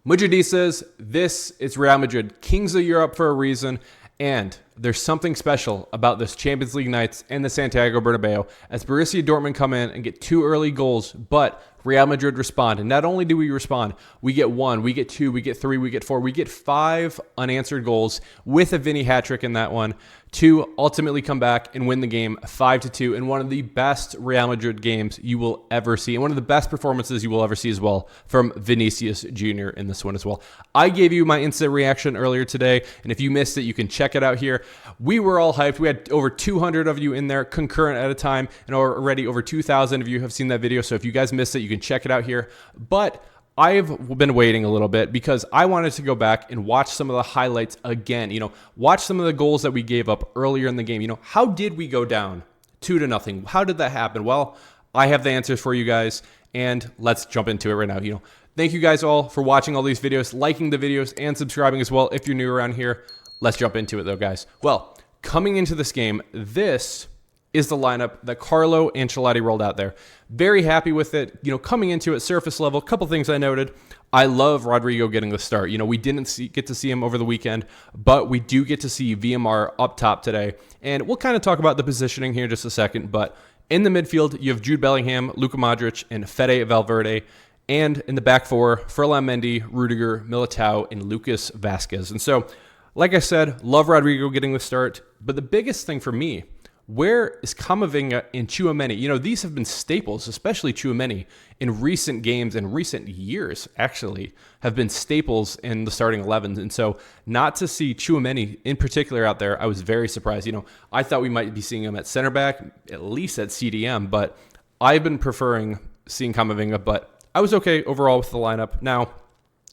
Madridistas, this is Real Madrid, kings of Europe for a reason, and there's something special about this Champions League nights and the Santiago Bernabeu as Borussia Dortmund come in and get 2 early goals, but Real Madrid respond. And not only do we respond, we get 1, we get 2, we get 3, we get 4, we get 5 unanswered goals with a Vini hat-trick in that one to ultimately come back and win the game 5-2 in one of the best Real Madrid games you will ever see, and one of the best performances you will ever see as well from Vinicius Jr. in this one as well. I gave you my instant reaction earlier today, and if you missed it, you can check it out here. We were all hyped. We had over 200 of you in there concurrent at a time, and already over 2,000 of you have seen that video, so if you guys missed it, you can check it out here. But I've been waiting a little bit because I wanted to go back and watch some of the highlights again. Watch some of the goals that we gave up earlier in the game. How did we go down 2-0? How did that happen? Well, I have the answers for you guys, and let's jump into it right now. Thank you guys all for watching all these videos, liking the videos, and subscribing as well if you're new around here. Let's jump into it though, guys. Well, coming into this game, this is the lineup that Carlo Ancelotti rolled out there. Very happy with it. Coming into it, surface level, a couple things I noted. I love Rodrigo getting the start. We didn't get to see him over the weekend, but we do get to see VMR up top today. And we'll kind of talk about the positioning here in just a second. But in the midfield, you have Jude Bellingham, Luka Modric, and Fede Valverde. And in the back four, Ferland Mendy, Rudiger, Militao, and Lucas Vazquez. And so, like I said, love Rodrigo getting the start. But the biggest thing for me, where is Camavinga and Tchouaméni? These have been staples, especially Tchouaméni, in recent games and recent years, actually, have been staples in the starting 11s. And so not to see Tchouaméni in particular out there, I was very surprised. I thought we might be seeing him at center back, at least at CDM, but I've been preferring seeing Camavinga, but I was okay overall with the lineup. Now,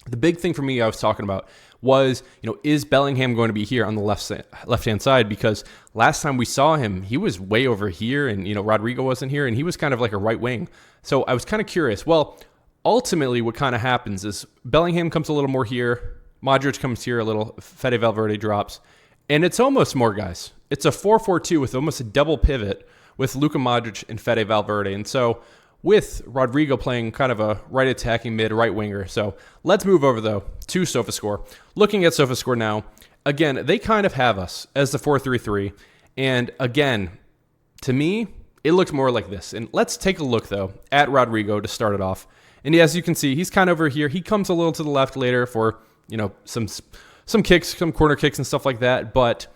the big thing for me I was talking about was, is Bellingham going to be here on the left-hand side? Because last time we saw him, he was way over here, and, Rodrigo wasn't here, and he was kind of like a right wing. So I was kind of curious. Well, ultimately what kind of happens is Bellingham comes a little more here, Modric comes here a little, Fede Valverde drops, and it's almost more, guys. It's a 4-4-2 with almost a double pivot with Luka Modric and Fede Valverde. And so with Rodrigo playing kind of a right attacking mid, right winger. So let's move over, though, to SofaScore. Looking at SofaScore now, again, they kind of have us as the 4-3-3. And again, to me, it looks more like this. And let's take a look, though, at Rodrigo to start it off. And as you can see, he's kind of over here. He comes a little to the left later for, some kicks, some corner kicks and stuff like that. But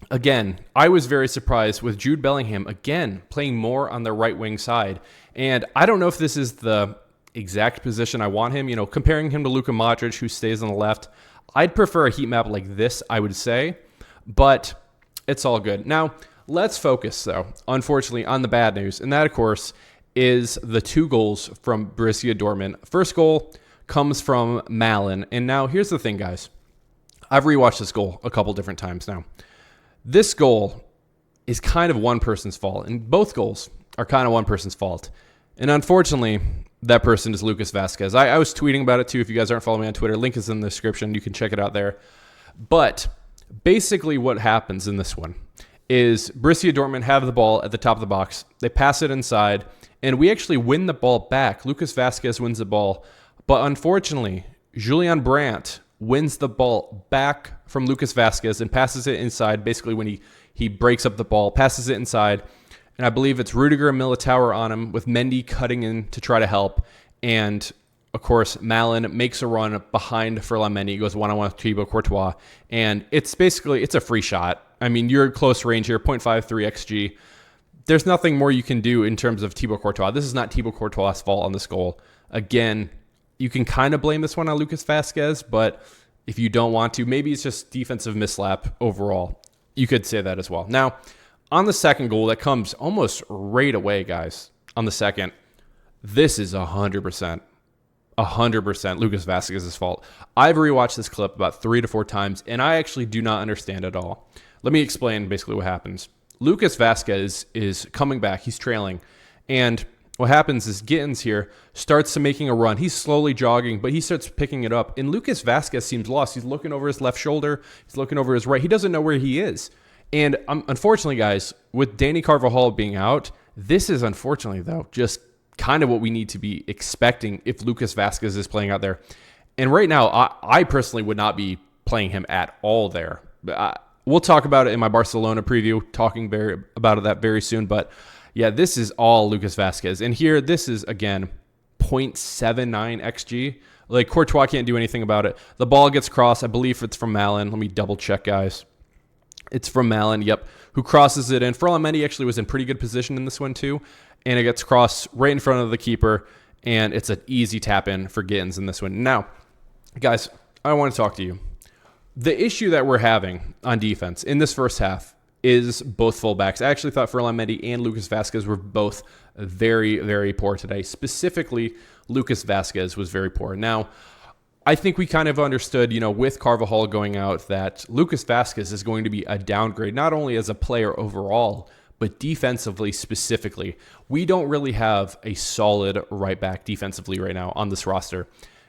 again, I was very surprised with Jude Bellingham, again, playing more on the right wing side. And I don't know if this is the exact position I want him. Comparing him to Luka Modric, who stays on the left, I'd prefer a heat map like this, I would say. But it's all good. Now, let's focus, though, unfortunately, on the bad news. And that, of course, is the 2 goals from Borussia Dortmund. First goal comes from Malen. And now, here's the thing, guys. I've rewatched this goal a couple different times now. This goal is kind of one person's fault, and both goals are kind of one person's fault. And unfortunately, that person is Lucas Vazquez. I was tweeting about it too. If you guys aren't following me on Twitter, link is in the description. You can check it out there. But basically what happens in this one is Borussia Dortmund have the ball at the top of the box. They pass it inside, and we actually win the ball back. Lucas Vazquez wins the ball. But unfortunately, Julian Brandt wins the ball back from Lucas Vazquez and passes it inside, basically when he breaks up the ball, passes it inside. And I believe it's Rudiger and Militao are on him, with Mendy cutting in to try to help. And, of course, Malen makes a run behind Ferland Mendy. He goes one-on-one with Thibaut Courtois. And it's a free shot. I mean, you're close range here, 0.53 XG. There's nothing more you can do in terms of Thibaut Courtois. This is not Thibaut Courtois' fault on this goal. Again, you can kind of blame this one on Lucas Vazquez, but if you don't want to, maybe it's just defensive mislap overall. You could say that as well. Now, on the second goal, that comes almost right away, guys. On the second, this is 100% Lucas Vazquez's fault. I've rewatched this clip about 3 to 4 times, and I actually do not understand at all. Let me explain basically what happens. Lucas Vazquez is coming back. He's trailing, and what happens is Gittins here starts to making a run. He's slowly jogging, but he starts picking it up, and Lucas Vazquez seems lost. He's looking over his left shoulder. He's looking over his right. He doesn't know where he is. And unfortunately, guys, with Dani Carvajal being out, this is unfortunately, though, just kind of what we need to be expecting if Lucas Vazquez is playing out there. And right now, I personally would not be playing him at all there. We'll talk about it in my Barcelona preview, talking about that very soon. But yeah, this is all Lucas Vazquez. And here, this is, again, 0.79 XG. Like, Courtois can't do anything about it. The ball gets crossed. I believe it's from Malin. Let me double check, guys. It's from Malin, yep, who crosses it in. Ferland Mendy actually was in pretty good position in this one too. And it gets crossed right in front of the keeper. And it's an easy tap in for Gittins in this one. Now, guys, I want to talk to you. The issue that we're having on defense in this first half is both fullbacks. I actually thought Ferland Mendy and Lucas Vazquez were both very, very poor today. Specifically, Lucas Vazquez was very poor. Now, I think we kind of understood, with Carvajal going out, that Lucas Vazquez is going to be a downgrade, not only as a player overall, but defensively specifically. We don't really have a solid right back defensively right now on this roster.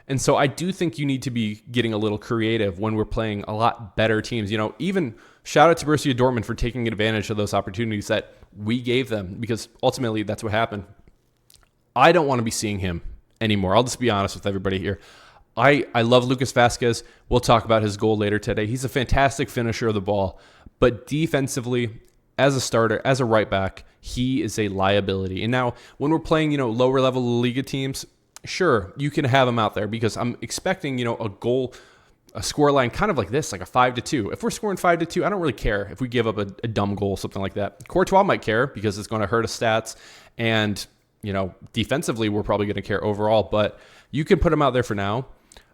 And so I do think you need to be getting a little creative when we're playing a lot better teams. Even shout out to Borussia Dortmund for taking advantage of those opportunities that we gave them, because ultimately that's what happened. I don't want to be seeing him anymore. I'll just be honest with everybody here. I love Lucas Vazquez. We'll talk about his goal later today. He's a fantastic finisher of the ball, but defensively, as a starter, as a right back, he is a liability. And now when we're playing, lower level La Liga teams, sure, you can have him out there because I'm expecting, a score line kind of like this, like a 5-2. If we're scoring 5-2, I don't really care if we give up a dumb goal, something like that. Courtois might care because it's going to hurt his stats. And, defensively, we're probably going to care overall. But you can put him out there for now.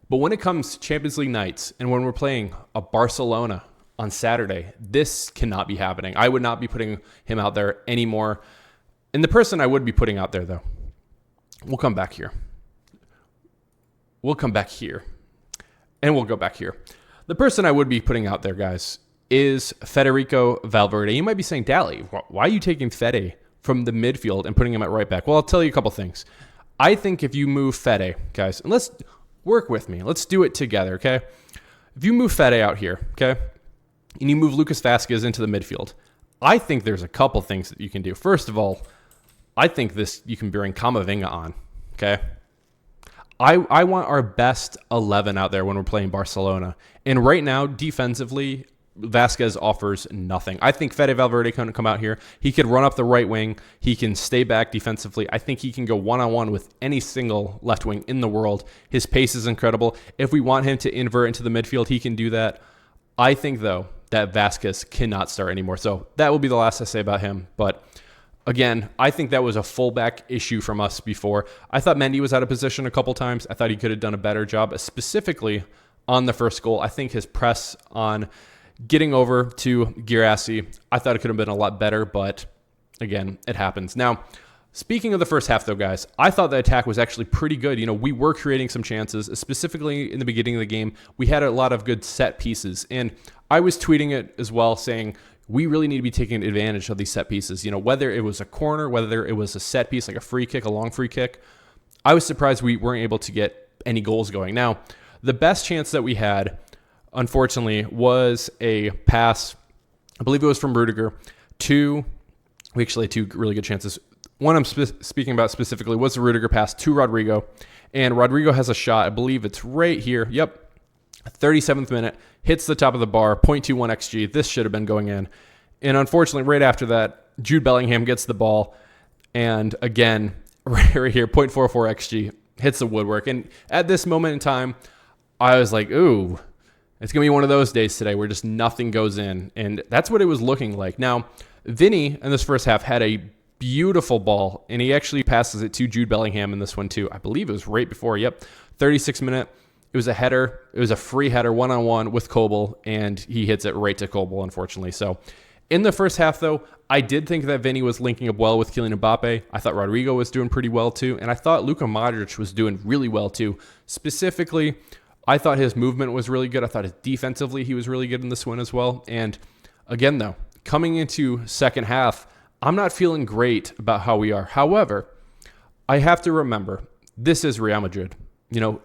But when it comes to Champions League nights and when we're playing a Barcelona on Saturday, this cannot be happening. I would not be putting him out there anymore. And the person I would be putting out there, though, we'll come back here. We'll come back here. And we'll go back here. The person I would be putting out there, guys, is Federico Valverde. You might be saying, Dally, why are you taking Fede from the midfield and putting him at right back? Well, I'll tell you a couple things. I think if you move Fede, guys, and let's work with me. Let's do it together, okay? If you move Fede out here, okay, and you move Lucas Vazquez into the midfield, I think there's a couple things that you can do. First of all, I think you can bring Camavinga on, okay? I want our best 11 out there when we're playing Barcelona. And right now, defensively, Vazquez offers nothing. I think Fede Valverde can come out here. He could run up the right wing. He can stay back defensively. I think he can go one-on-one with any single left wing in the world. His pace is incredible. If we want him to invert into the midfield, he can do that. I think, though, that Vazquez cannot start anymore. So that will be the last I say about him. But again, I think that was a fullback issue from us before. I thought Mendy was out of position a couple times. I thought he could have done a better job, specifically on the first goal. I think his press on getting over to Guirassy, I thought it could have been a lot better, but again, it happens. Now, speaking of the first half, though, guys, I thought the attack was actually pretty good. We were creating some chances, specifically in the beginning of the game. We had a lot of good set pieces, and I was tweeting it as well, saying we really need to be taking advantage of these set pieces. Whether it was a corner, whether it was a set piece, like a free kick, a long free kick. I was surprised we weren't able to get any goals going. Now, the best chance that we had, unfortunately, was a pass. I believe it was from Rudiger to, we actually had two really good chances. One I'm speaking about specifically was the Rudiger pass to Rodrigo. And Rodrigo has a shot. I believe it's right here. Yep. 37th minute. Hits the top of the bar. 0.21 XG. This should have been going in. And unfortunately, right after that, Jude Bellingham gets the ball. And again, right here, 0.44 XG. Hits the woodwork. And at this moment in time, I was like, ooh, it's going to be one of those days today where just nothing goes in. And that's what it was looking like. Now, Vini in this first half had a beautiful ball, and he actually passes it to Jude Bellingham in this one too. I believe it was right before, 36th minute. It was a header. It was a free header, one-on-one with Kobel, and he hits it right to Kobel, unfortunately. So in the first half, though, I did think that Vini was linking up well with Kylian Mbappe. I thought Rodrigo was doing pretty well too, and I thought Luka Modric was doing really well too. Specifically, I thought his movement was really good. I thought defensively he was really good in this one as well. And again, though, coming into second half, I'm not feeling great about how we are. However, I have to remember, this is Real Madrid.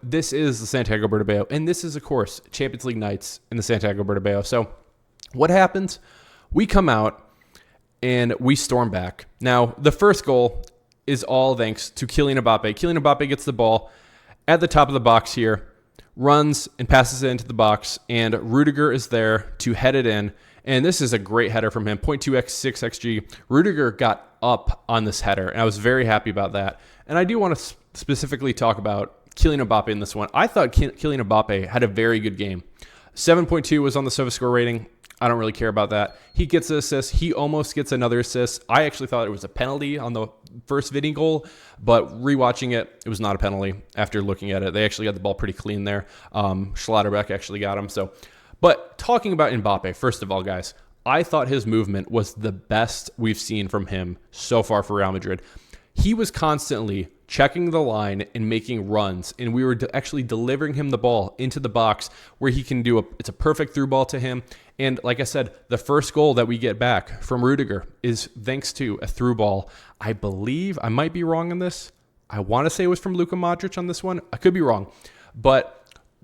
This is the Santiago Bernabeu, and this is, of course, Champions League nights in the Santiago Bernabeu. So what happens? We come out and we storm back. Now, the first goal is all thanks to Kylian Mbappe. Kylian Mbappe gets the ball at the top of the box here, runs and passes it into the box, and Rudiger is there to head it in. And this is a great header from him, 0.2x6 XG. Rudiger got up on this header, and I was very happy about that. And I do want to specifically talk about Kylian Mbappe in this one. I thought Kylian Mbappe had a very good game. 7.2 was on the SofaScore rating. I don't really care about that. He gets an assist. He almost gets another assist. I actually thought it was a penalty on the first Vini goal, but rewatching it, it was not a penalty after looking at it. They actually got the ball pretty clean there. Schlotterbeck actually got him. But talking about Mbappe, first of all, guys, I thought his movement was the best we've seen from him so far for Real Madrid. He was constantly checking the line and making runs, and we were actually delivering him the ball into the box where he can it's a perfect through ball to him. And like I said, the first goal that we get back from Rudiger is thanks to a through ball. I believe, I might be wrong on this. I want to say it was from Luka Modric on this one. I could be wrong, but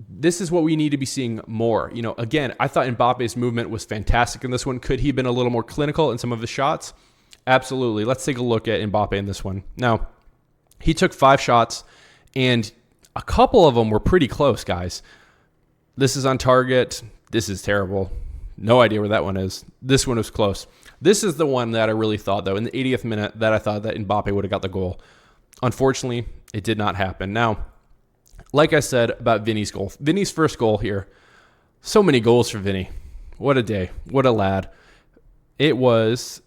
this is what we need to be seeing more. Again, I thought Mbappe's movement was fantastic in this one. Could he have been a little more clinical in some of his shots? Absolutely. Let's take a look at Mbappe in this one. Now, he took 5 shots, and a couple of them were pretty close, guys. This is on target. This is terrible. No idea where that one is. This one was close. This is the one that I really thought, though, in the 80th minute, that I thought that Mbappe would have got the goal. Unfortunately, it did not happen. Now, like I said about Vini's goal, Vini's first goal here, so many goals for Vini. What a day. What a lad. It was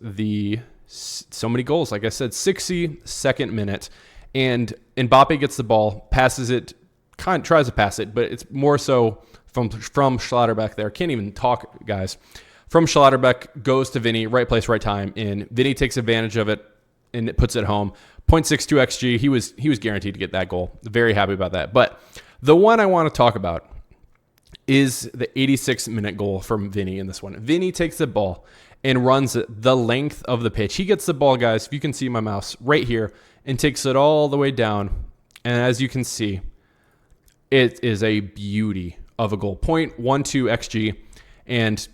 so many goals. Like I said, 62nd minute, and Mbappe gets the ball, passes it, tries to pass it, but it's more so from Schlotterbeck there. Can't even talk, guys. From Schlotterbeck, goes to Vini, right place, right time, and Vini takes advantage of it and it puts it home. 0.62 XG. He was guaranteed to get that goal. Very happy about that. But the one I want to talk about is the 86th-minute goal from Vini in this one. Vini takes the ball and runs the length of the pitch. He gets the ball, guys, if you can see my mouse, right here, and takes it all the way down. And as you can see, it is a beauty of a goal. 0.12 XG and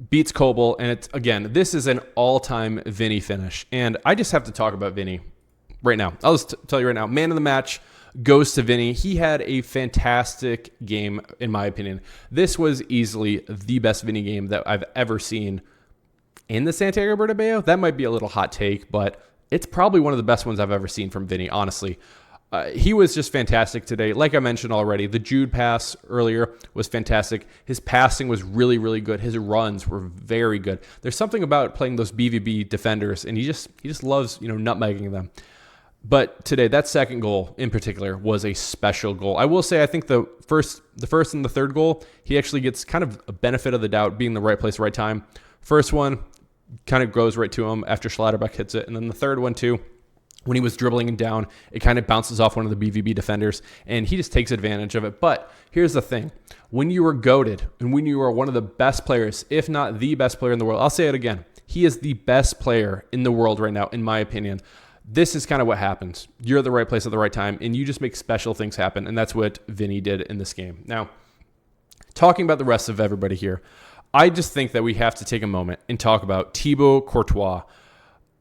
beats Kobel. And it's, again, this is an all-time Vini finish. And I just have to talk about Vini right now. I'll just tell you right now, man of the match goes to Vini. He had a fantastic game, in my opinion. This was easily the best Vini game that I've ever seen in the Santiago Bernabeu. That might be a little hot take, but it's probably one of the best ones I've ever seen from Vini, honestly. He was just fantastic today. Like I mentioned already, the Jude pass earlier was fantastic. His passing was really, really good. His runs were very good. There's something about playing those BVB defenders, and he just loves, nutmegging them. But today, that second goal in particular was a special goal. I will say, I think the first and the third goal, he actually gets kind of a benefit of the doubt, being the right place, right time. First one kind of goes right to him after Schlotterbeck hits it. And then the third one too, when he was dribbling him down, it kind of bounces off one of the BVB defenders, and he just takes advantage of it. But here's the thing. When you are goated, and when you are one of the best players, if not the best player in the world, I'll say it again, he is the best player in the world right now, in my opinion. This is kind of what happens. You're at the right place at the right time, and you just make special things happen, and that's what Vini did in this game. Now, talking about the rest of everybody here, I just think that we have to take a moment and talk about Thibaut Courtois.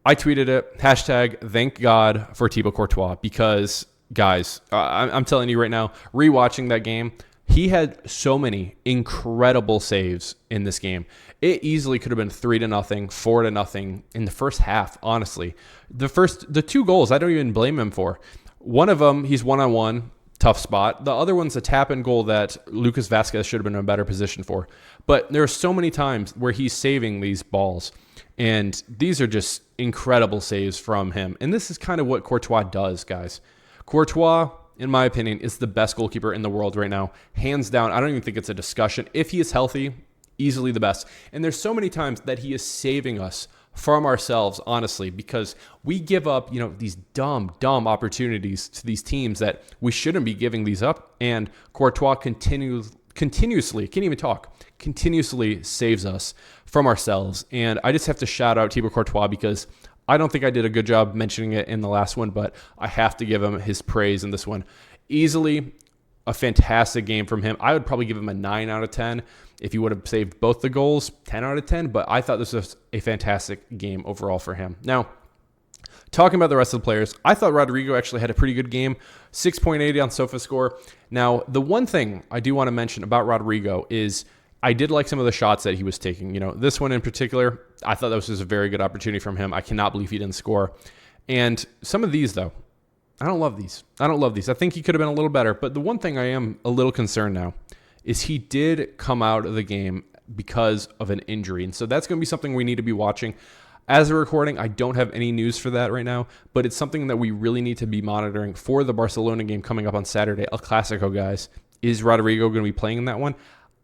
I tweeted it, hashtag thank God for Thibaut Courtois, because, guys, I'm telling you right now, rewatching that game, he had so many incredible saves in this game. It easily could have been 3-0, 4-0 in the first half, honestly. The 2 goals, I don't even blame him for. One of them, he's one-on-one, tough spot. The other one's a tap-in goal that Lucas Vazquez should have been in a better position for. But there are so many times where he's saving these balls, and these are just incredible saves from him. And this is kind of what Courtois does, guys. Courtois, in my opinion, is the best goalkeeper in the world right now. Hands down, I don't even think it's a discussion. If he is healthy, easily the best. And there's so many times that he is saving us from ourselves, honestly, because we give up, these dumb opportunities to these teams that we shouldn't be giving these up. And Courtois continuously, can't even talk, continuously saves us from ourselves. And I just have to shout out Thibaut Courtois, because I don't think I did a good job mentioning it in the last one, but I have to give him his praise in this one. Easily a fantastic game from him. I would probably give him a 9 out of 10 if he would have saved both the goals, 10 out of 10, but I thought this was a fantastic game overall for him. Now, Talking about the rest of the players, I thought Rodrigo actually had a pretty good game, 6.80 on SofaScore. Now, the one thing I do want to mention about Rodrigo is I did like some of the shots that he was taking. You know, this one in particular, I thought that was just a very good opportunity from him. I cannot believe he didn't score. And some of these, though, I don't love these. I think he could have been a little better. But the one thing I am a little concerned now is he did come out of the game because of an injury. And so that's going to be something we need to be watching. As we're recording, I don't have any news for that right now, but it's something that we really need to be monitoring for the Barcelona game coming up on Saturday, El Clasico, guys. Is Rodrigo going to be playing in that one?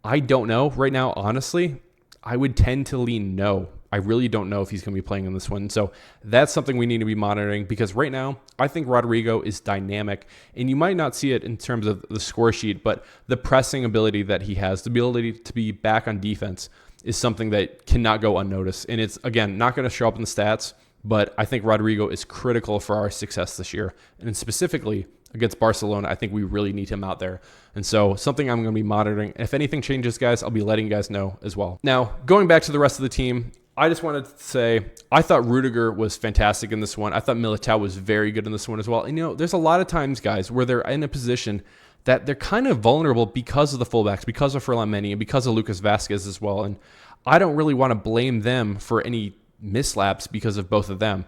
I don't know. Right now, honestly, I would tend to lean no. I really don't know if he's going to be playing in this one. So that's something we need to be monitoring because right now, I think Rodrigo is dynamic. And you might not see it in terms of the score sheet, but the pressing ability that he has, the ability to be back on defense, is something that cannot go unnoticed. And it's, again, not going to show up in the stats, but I think Rodrigo is critical for our success this year. And specifically against Barcelona, I think we really need him out there. And so something I'm going to be monitoring. If anything changes, guys, I'll be letting you guys know as well. Now, going back to the rest of the team, I just wanted to say I thought Rudiger was fantastic in this one. I thought Militao was very good in this one as well. And, you know, there's a lot of times, guys, where they're in a position that they're kind of vulnerable because of the fullbacks, because of Ferland Mendy, and because of Lucas Vazquez as well. And I don't really want to blame them for any mislaps because of both of them.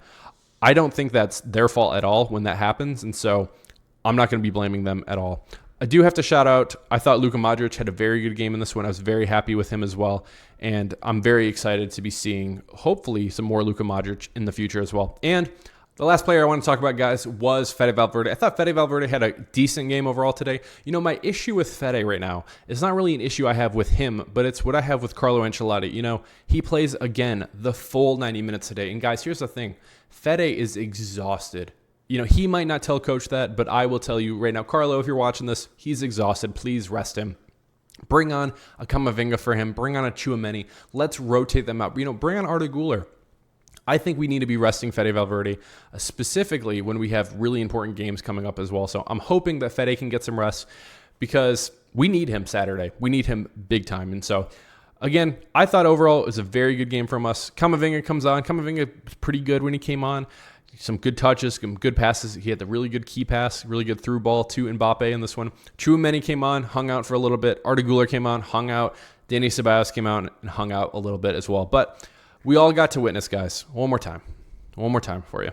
I don't think that's their fault at all when that happens, and so I'm not going to be blaming them at all. I do have to shout out, I thought Luka Modric had a very good game in this one. I was very happy with him as well, and I'm very excited to be seeing, hopefully, some more Luka Modric in the future as well. And the last player I want to talk about, guys, was Fede Valverde. I thought Fede Valverde had a decent game overall today. You know, my issue with Fede right now is not really an issue I have with him, but it's what I have with Carlo Ancelotti. You know, he plays, again, the full 90 minutes today. And, guys, here's the thing. Fede is exhausted. You know, he might not tell coach that, but I will tell you right now, Carlo, if you're watching this, he's exhausted. Please rest him. Bring on a Camavinga for him. Bring on a Tchouaméni. Let's rotate them out. You know, bring on Arda Güler. I think we need to be resting Fede Valverde, specifically when we have really important games coming up as well. So I'm hoping that Fede can get some rest because we need him Saturday. We need him big time. And so, again, I thought overall it was a very good game from us. Camavinga comes on. Camavinga was pretty good when he came on. Some good touches, some good passes. He had the really good key pass, really good through ball to Mbappe in this one. Tchouaméni came on, hung out for a little bit. Arda Güler came on, hung out. Dani Ceballos came out and hung out a little bit as well. But we all got to witness, guys, one more time for you,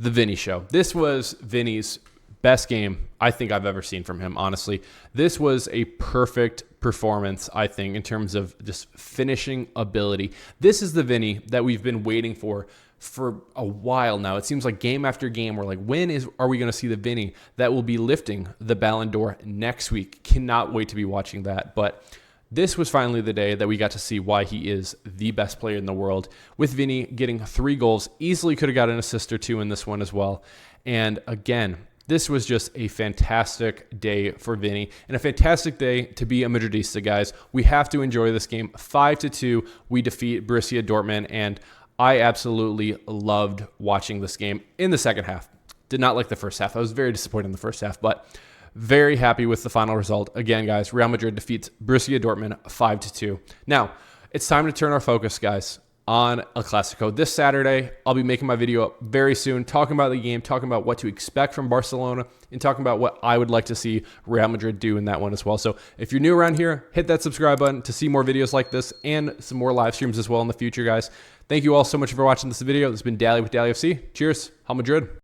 the Vini show. This was Vini's best game I think I've ever seen from him, honestly. This was a perfect performance, I think, in terms of just finishing ability. This is the Vini that we've been waiting for a while now. It seems like game after game, we're like, are we going to see the Vini that will be lifting the Ballon d'Or next week? Cannot wait to be watching that. But this was finally the day that we got to see why he is the best player in the world, with Vini getting 3 goals. Easily could have got an assist or 2 in this one as well. And again, this was just a fantastic day for Vini and a fantastic day to be a Madridista, guys. We have to enjoy this game. 5-2, we defeat Borussia Dortmund, and I absolutely loved watching this game in the second half. Did not like the first half. I was very disappointed in the first half, but very happy with the final result. Again, guys, Real Madrid defeats Borussia Dortmund 5-2. Now, it's time to turn our focus, guys, on El Clasico. This Saturday, I'll be making my video up very soon, talking about the game, talking about what to expect from Barcelona, and talking about what I would like to see Real Madrid do in that one as well. So if you're new around here, hit that subscribe button to see more videos like this and some more live streams as well in the future, guys. Thank you all so much for watching this video. This has been Dally with Dallyfc. Cheers. Hala Madrid.